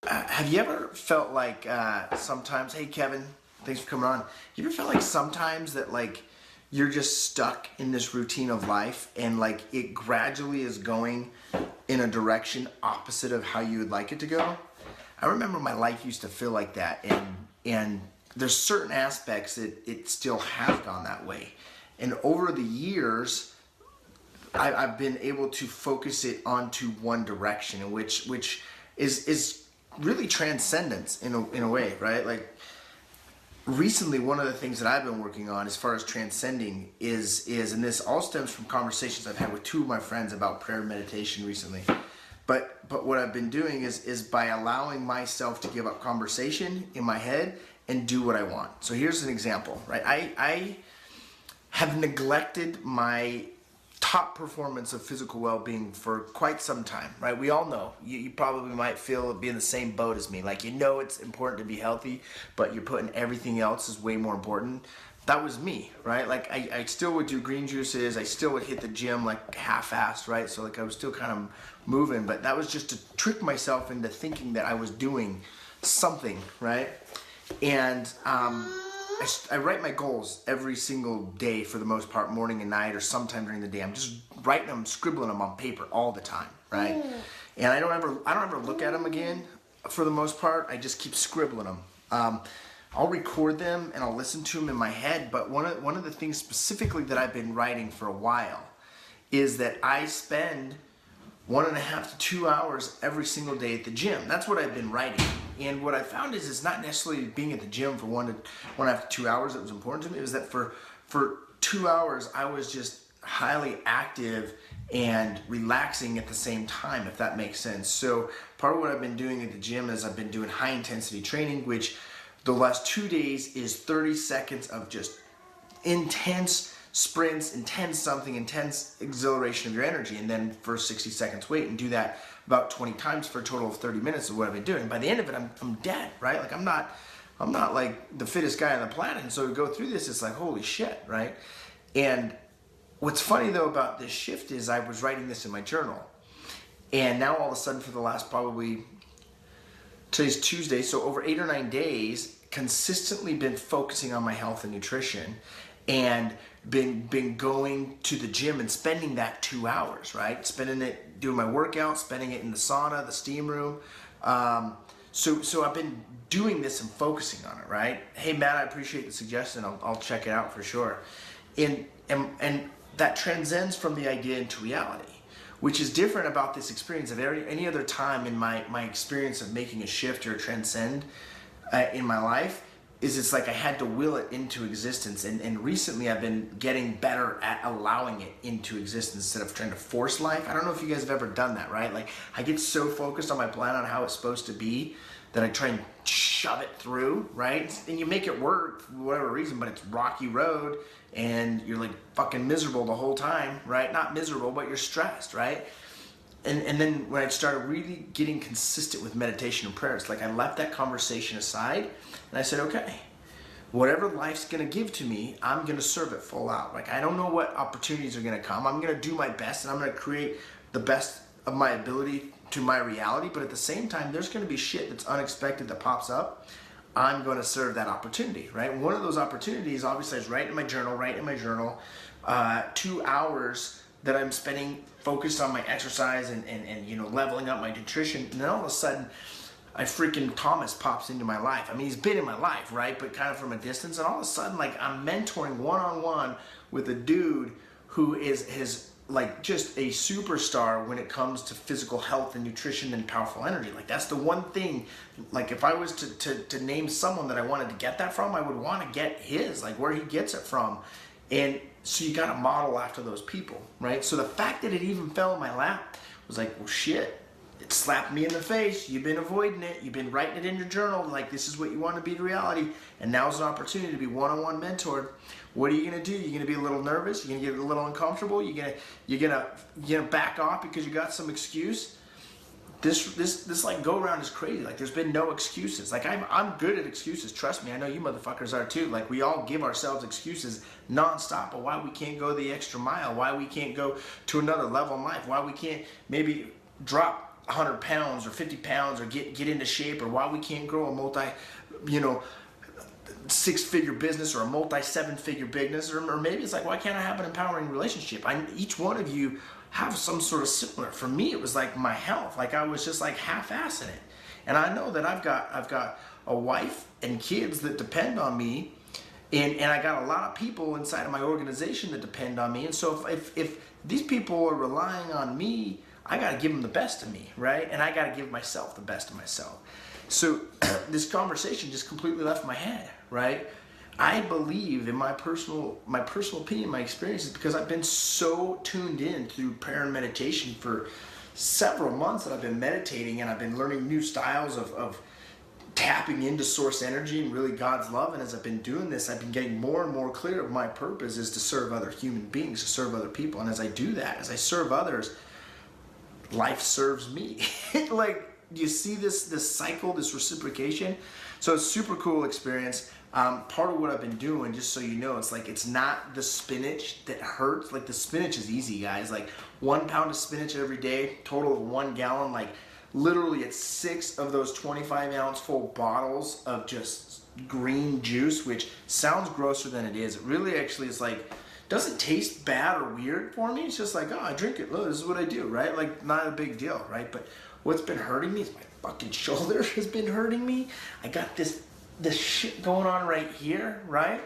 Have you ever felt like sometimes, hey Kevin, thanks for coming on. You ever felt like sometimes that like you're just stuck in this routine of life and like it gradually is going in a direction opposite of how you would like it to go? I remember my life used to feel like that, and there's certain aspects that it still has gone that way. And over the years, I've been able to focus it onto one direction, in which is really transcendence in a way, right? Like recently, one of the things that I've been working on as far as transcending is and this all stems from conversations I've had with two of my friends about prayer and meditation recently. But what I've been doing is by allowing myself to give up conversation in my head and do what I want. So here's an example, right? I have neglected my top performance of physical well-being for quite some time, right? We all know. You probably might feel be in the same boat as me. Like, you know it's important to be healthy, but you're putting everything else is way more important. That was me, right? Like, I still would do green juices. I still would hit the gym like half-assed, right? So like I was still kind of moving, but that was just to trick myself into thinking that I was doing something, right? And I write my goals every single day for the most part, morning and night, or sometime during the day. I'm just writing them, scribbling them on paper all the time, right? And I don't ever look at them again for the most part. I just keep scribbling them. I'll record them and I'll listen to them in my head. But one of the things specifically that I've been writing for a while is that I spend 1.5 to 2 hours every single day at the gym. That's what I've been writing. And what I found is it's not necessarily being at the gym for 1.5 to 2 hours that was important to me. It was that for 2 hours I was just highly active and relaxing at the same time, if that makes sense. So part of what I've been doing at the gym is I've been doing high intensity training, which the last 2 days is 30 seconds of just intense sprints, intense exhilaration of your energy, and then for 60 seconds wait, and do that about 20 times for a total of 30 minutes of what I've been doing. By the end of it, I'm dead, right? Like I'm not like the fittest guy on the planet. And so to go through this, it's like, holy shit, right? And what's funny though about this shift is I was writing this in my journal, and now all of a sudden for the last today's Tuesday, so over 8 or 9 days, consistently been focusing on my health and nutrition, and been going to the gym and spending that 2 hours, right? Spending it doing my workout, spending it in the sauna, the steam room. So I've been doing this and focusing on it, right? Hey Matt, I appreciate the suggestion. I'll check it out for sure. And that transcends from the idea into reality, which is different about this experience of any other time in my experience of making a shift or transcend in my life. It's like I had to will it into existence, and recently I've been getting better at allowing it into existence instead of trying to force life. I don't know if you guys have ever done that, right? Like I get so focused on my plan on how it's supposed to be that I try and shove it through, right? And you make it work for whatever reason, but it's rocky road and you're like fucking miserable the whole time, right? Not miserable, but you're stressed, right? And then when I started really getting consistent with meditation and prayer, it's like I left that conversation aside and I said, okay, whatever life's gonna give to me, I'm gonna serve it full out. Like I don't know what opportunities are gonna come. I'm gonna do my best and I'm gonna create the best of my ability to my reality, but at the same time, there's gonna be shit that's unexpected that pops up. I'm gonna serve that opportunity, right? One of those opportunities, obviously, is writing in my journal, 2 hours that I'm spending focused on my exercise and you know, leveling up my nutrition. And then all of a sudden, Thomas pops into my life. I mean, he's been in my life, right? But kind of from a distance. And all of a sudden, like I'm mentoring one-on-one with a dude who is like just a superstar when it comes to physical health and nutrition and powerful energy. Like that's the one thing, like if I was to name someone that I wanted to get that from, I would want to get his, like where he gets it from. And so you got to model after those people, right? So the fact that it even fell in my lap was like, well, shit, it slapped me in the face. You've been avoiding it. You've been writing it in your journal. Like this is what you want to be to reality. And now's an opportunity to be one-on-one mentored. What are you going to do? You're going to be a little nervous. You're going to get a little uncomfortable. You're gonna back off because you got some excuse. This like go around is crazy. Like there's been no excuses. Like I'm good at excuses. Trust me. I know you motherfuckers are too. Like we all give ourselves excuses nonstop. But why we can't go the extra mile? Why we can't go to another level in life? Why we can't maybe drop 100 pounds or 50 pounds or get into shape, or why we can't grow a six-figure business or a multi-seven-figure business, or maybe it's like, why can't I have an empowering relationship? Each one of you have some sort of similar. For me, it was like my health. Like I was just like half-assing it. And I know that I've got a wife and kids that depend on me, and I got a lot of people inside of my organization that depend on me. And so if these people are relying on me, I got to give them the best of me, right? And I got to give myself the best of myself. So this conversation just completely left my head, right? I believe in my personal opinion, my experiences, because I've been so tuned in through prayer and meditation for several months that I've been meditating, and I've been learning new styles of tapping into source energy and really God's love. And as I've been doing this, I've been getting more and more clear of my purpose is to serve other human beings, to serve other people. And as I do that, as I serve others, life serves me. Like, you see this cycle, this reciprocation. So it's a super cool experience. Part of what I've been doing, just so you know, it's like, it's not the spinach that hurts. Like, the spinach is easy, guys. Like 1 pound of spinach every day, total of 1 gallon. Like literally it's 6 of those 25-ounce full bottles of just green juice, which sounds grosser than it is. It really actually is like, doesn't taste bad or weird for me. It's just like, oh, I drink it. Look, this is what I do, right? Like, not a big deal, right? But what's been hurting me is my fucking shoulder has been hurting me. I got this shit going on right here, right?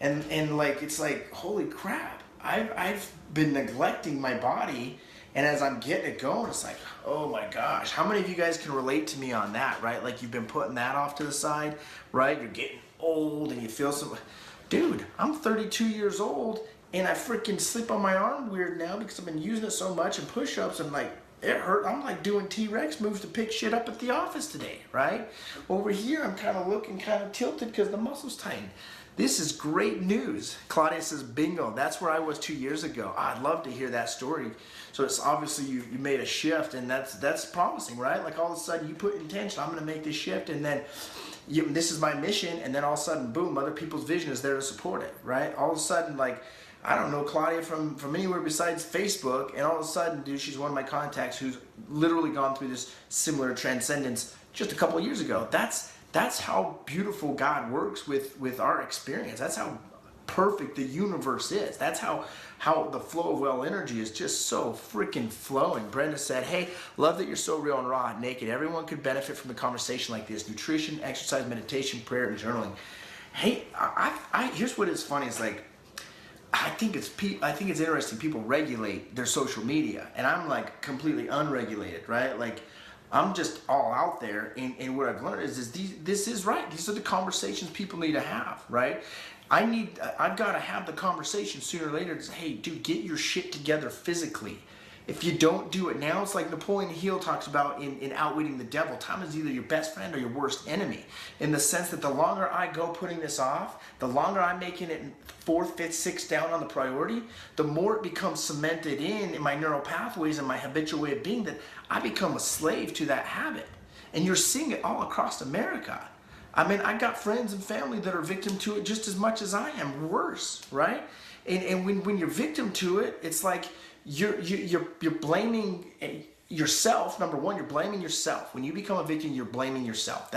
And like, it's like, holy crap. I've been neglecting my body, and as I'm getting it going, it's like, oh my gosh. How many of you guys can relate to me on that, right? Like, you've been putting that off to the side, right? You're getting old and you feel some... Dude, I'm 32 years old, and I freaking sleep on my arm weird now because I've been using it so much, and push-ups, and like, it hurt. I'm like doing T-Rex moves to pick shit up at the office today, right? Over here, I'm kind of looking kind of tilted because the muscles tighten. This is great news. Claudia says, bingo, that's where I was 2 years ago. I'd love to hear that story. So it's obviously you made a shift, and that's promising, right? Like, all of a sudden you put intention, I'm going to make this shift, and then this is my mission, and then all of a sudden, boom, other people's vision is there to support it, right? All of a sudden, like, I don't know Claudia from anywhere besides Facebook, and all of a sudden, dude, she's one of my contacts who's literally gone through this similar transcendence just a couple of years ago. That's how beautiful God works with our experience. That's how perfect the universe is. That's how the flow of well energy is just so freaking flowing. Brenda said, hey, love that you're so real and raw and naked. Everyone could benefit from a conversation like this. Nutrition, exercise, meditation, prayer, and journaling. Hey, here's what is funny is like, I think it's interesting people regulate their social media, and I'm like completely unregulated, right? Like, I'm just all out there, and what I've learned is this is right. These are the conversations people need to have, right? I've got to have the conversation sooner or later to say, hey, dude, get your shit together physically. If you don't do it now, it's like Napoleon Hill talks about in Outwitting the Devil. Time is either your best friend or your worst enemy, in the sense that the longer I go putting this off, the longer I'm making it 4th, 5th, 6th down on the priority, the more it becomes cemented in my neural pathways and my habitual way of being, that I become a slave to that habit. And you're seeing it all across America. I mean, I got friends and family that are victim to it just as much as I am, worse, right? And when you're victim to it, it's like you're blaming yourself. Number one, you're blaming yourself. When you become a victim, you're blaming yourself.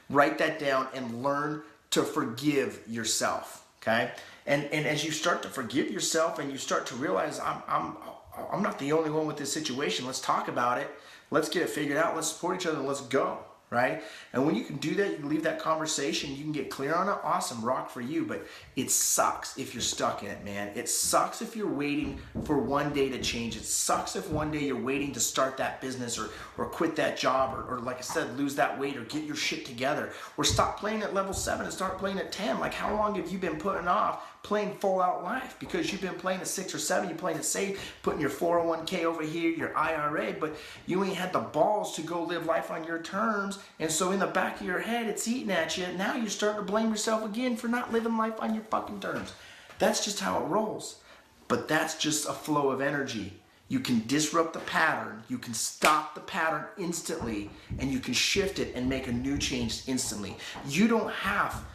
Write that down and learn to forgive yourself, okay? And as you start to forgive yourself and you start to realize I'm not the only one with this situation. Let's talk about it. Let's get it figured out. Let's support each other and let's go, right? And when you can do that, you can leave that conversation, you can get clear on it. Awesome, rock for you. But it sucks if you're stuck in it, man. It sucks if you're waiting for one day to change. It sucks if one day you're waiting to start that business or quit that job or like I said, lose that weight or get your shit together or stop playing at level 7 and start playing at 10. Like, how long have you been putting off playing full out life? Because you've been playing at 6 or 7, you're playing it safe, putting your 401k over here, your IRA, but you ain't had the balls to go live life on your terms. And so in the back of your head, it's eating at you. Now you're starting to blame yourself again for not living life on your fucking terms. That's just how it rolls. But that's just a flow of energy. You can disrupt the pattern, you can stop the pattern instantly, and you can shift it and make a new change instantly. You don't have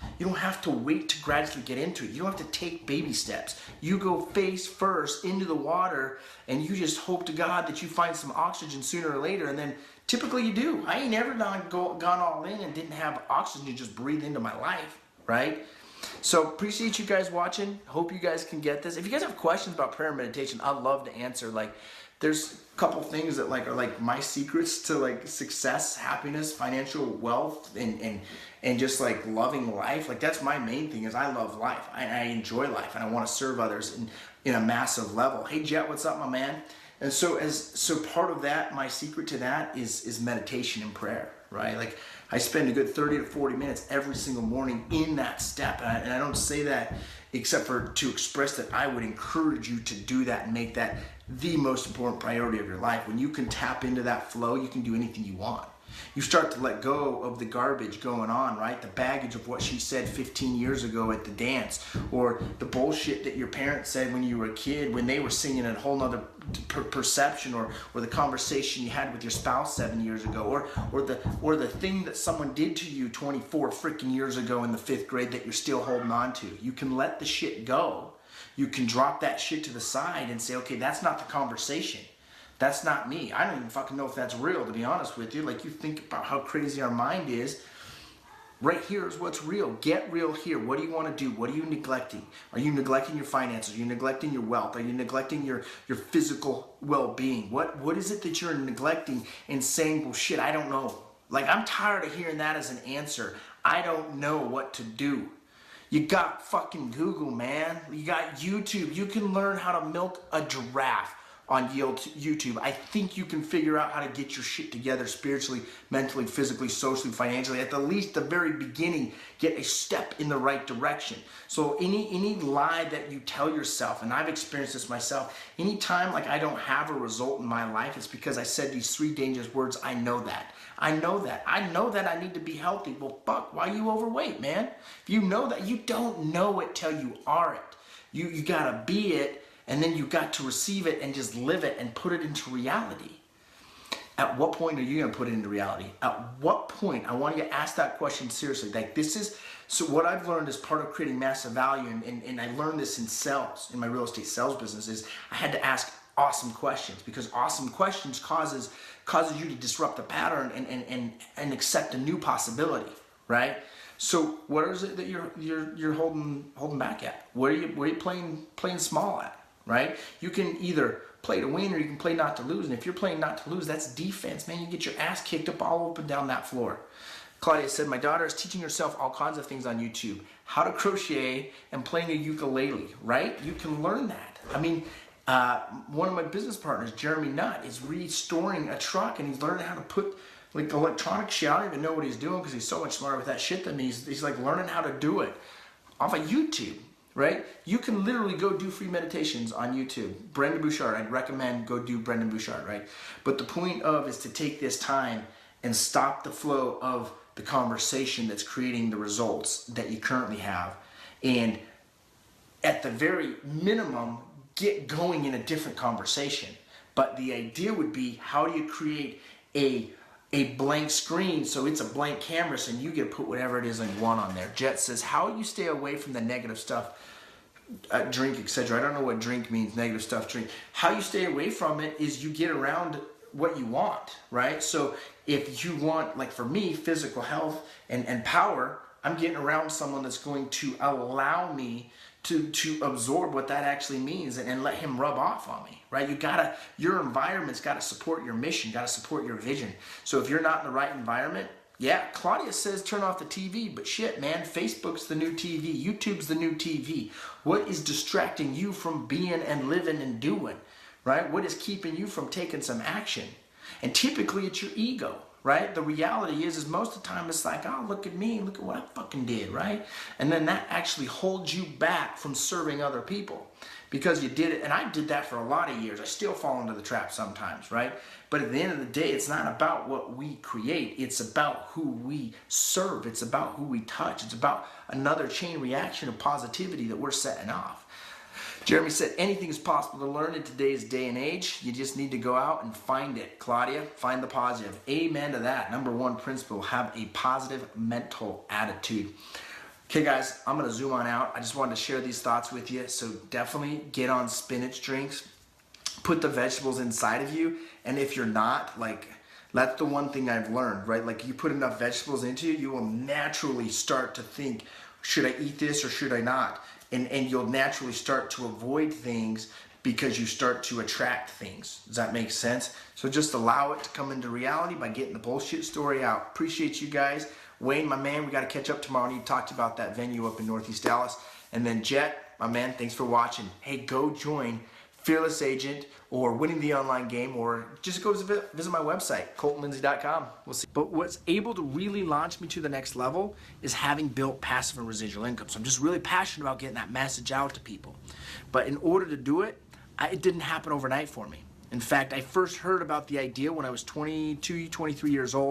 to wait to gradually get into it. You don't have to take baby steps. You go face first into the water, and you just hope to God that you find some oxygen sooner or later, and then typically you do. I ain't never gone all in and didn't have oxygen just breathe into my life, right? So appreciate you guys watching. Hope you guys can get this. If you guys have questions about prayer and meditation, I'd love to answer. Like, there's a couple things that are like my secrets to like success, happiness, financial wealth, and just like loving life. Like, that's my main thing, is I love life. I enjoy life, and I want to serve others in a massive level. Hey Jet, what's up, my man? And so part of that, my secret to that is meditation and prayer, right? Like, I spend a good 30 to 40 minutes every single morning in that step. And I don't say that except for to express that I would encourage you to do that and make that the most important priority of your life. When you can tap into that flow, you can do anything you want. You start to let go of the garbage going on, right? The baggage of what she said 15 years ago at the dance, or the bullshit that your parents said when you were a kid, when they were singing a whole nother perception, or the conversation you had with your spouse 7 years ago, or the thing that someone did to you 24 freaking years ago in the 5th grade that you're still holding on to. You can let the shit go. You can drop that shit to the side and say, okay, that's not the conversation. That's not me. I don't even fucking know if that's real, to be honest with you. Like, you think about how crazy our mind is. Right here is what's real. Get real here. What do you want to do? What are you neglecting? Are you neglecting your finances? Are you neglecting your wealth? Are you neglecting your physical well-being? What is it that you're neglecting and saying, well, shit, I don't know. Like, I'm tired of hearing that as an answer. I don't know what to do. You got fucking Google, man. You got YouTube. You can learn how to milk a giraffe on YouTube. I think you can figure out how to get your shit together spiritually, mentally, physically, socially, financially. At the least, the very beginning, get a step in the right direction. So any lie that you tell yourself, and I've experienced this myself, anytime like I don't have a result in my life, it's because I said these 3 dangerous words. I know that. I know that. I know that I need to be healthy. Well, fuck, why are you overweight, man? If you know that, you don't know it till you are it. You gotta be it. And then you got to receive it and just live it and put it into reality. At what point are you going to put it into reality? At what point? I want you to ask that question seriously. Like, this is, so what I've learned as part of creating massive value, and I learned this in sales, in my real estate sales business, is I had to ask awesome questions, because awesome questions causes you to disrupt the pattern and accept a new possibility, right? So what is it that you're holding back at? Where are you playing small at? Right? You can either play to win or you can play not to lose. And if you're playing not to lose, that's defense, man. You get your ass kicked up all up and down that floor. Claudia said, my daughter is teaching herself all kinds of things on YouTube. How to crochet and playing a ukulele, right? You can learn that. I mean, one of my business partners, Jeremy Nutt, is restoring a truck, and he's learning how to put like electronic shit. I don't even know what he's doing because he's so much smarter with that shit than me. He's like learning how to do it off of YouTube. Right? You can literally go do free meditations on YouTube. Brendan Bouchard, I'd recommend go do Brendan Bouchard, right? But the point of is to take this time and stop the flow of the conversation that's creating the results that you currently have. And at the very minimum, get going in a different conversation. But the idea would be, how do you create a blank screen, so it's a blank canvas, and you get to put whatever it is you want on there. Jet says, how you stay away from the negative stuff, drink, etc. I don't know what drink means, negative stuff, drink. How you stay away from it is you get around what you want, right? So if you want, like for me, physical health and power, I'm getting around someone that's going to allow me to absorb what that actually means and let him rub off on me, right? Your environment's gotta support your mission, gotta support your vision. So if you're not in the right environment, yeah, Claudia says turn off the TV, but shit, man, Facebook's the new TV, YouTube's the new TV. What is distracting you from being and living and doing, right? What is keeping you from taking some action? And typically it's your ego, right? The reality is most of the time it's like, oh, look at me, look at what I fucking did, right? And then that actually holds you back from serving other people because you did it. And I did that for a lot of years. I still fall into the trap sometimes, right? But at the end of the day, it's not about what we create. It's about who we serve. It's about who we touch. It's about another chain reaction of positivity that we're setting off. Jeremy said, anything is possible to learn in today's day and age. You just need to go out and find it. Claudia, find the positive. Amen to that. Number one principle, have a positive mental attitude. Okay, guys, I'm going to zoom on out. I just wanted to share these thoughts with you. So definitely get on spinach drinks. Put the vegetables inside of you. And if you're not, like, that's the one thing I've learned, right? Like, you put enough vegetables into you, you will naturally start to think, should I eat this or should I not? And you'll naturally start to avoid things because you start to attract things. Does that make sense? So just allow it to come into reality by getting the bullshit story out. Appreciate you guys. Wayne, my man, we got to catch up tomorrow. I need to talk to you about that venue up in Northeast Dallas. And then Jet, my man, thanks for watching. Hey, go join Fearless Agent or Winning the Online Game, or just go visit my website, coltonlindsay.com. We'll see. But what's able to really launch me to the next level is having built passive and residual income. So I'm just really passionate about getting that message out to people. But in order to do it, it didn't happen overnight for me. In fact, I first heard about the idea when I was 22, 23 years old.